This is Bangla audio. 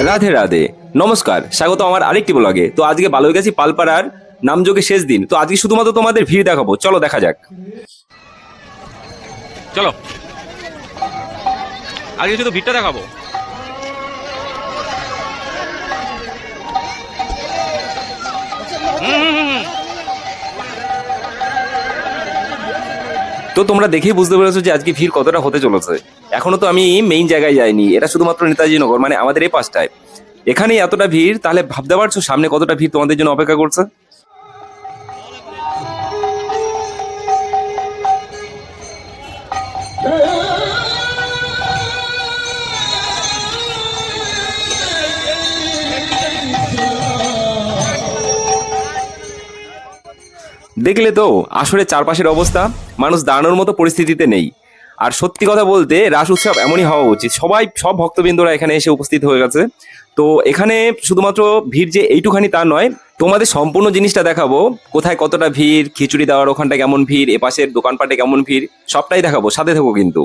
রাধে রাধে, নমস্কার, স্বাগত আমার আরেকটি ব্লগে। তো আজকে বালুইগাছি পালপাড়ার নামযোগে শেষ দিন। তো আজকে শুধুমাত্র তোমাদের ভিড় দেখাবো, চলো দেখা যাক। চলো আজকে শুধু ভিড়টা দেখাবো। তো তোমরা দেখেই বুঝতে পেরেছো যে আজকে ভিড় কতটা হতে চলেছে। এখনো তো আমি মেইন জায়গায় যাইনি, এটা শুধুমাত্র নেতাজি নগর, মানে আমাদের এই পাশটায়। এখানেই এতটা ভিড়, তাহলে ভাবতে পারছো সামনে কতটা ভিড় তোমাদের জন্য অপেক্ষা করছে। দেখলে তো আসলে চারপাশের অবস্থা, মানুষ দাঁড়ানোর মতো পরিস্থিতিতে নেই। আর সত্যি কথা বলতে রাস উৎসব এমনই হওয়া উচিত, সব ভক্তবৃন্দরা এখানে এসে উপস্থিত হয়ে গেছে। তো এখানে শুধুমাত্র ভিড় যে এইটুখানি তা নয়, তোমাদের সম্পূর্ণ জিনিসটা দেখাবো। কোথায় কতটা ভিড়, খিচুড়ি দেওয়ার ওখানটা কেমন ভিড়, এপাশের দোকানপাটে কেমন ভিড়, সবটাই দেখাবো, সাথে থাকো কিন্তু।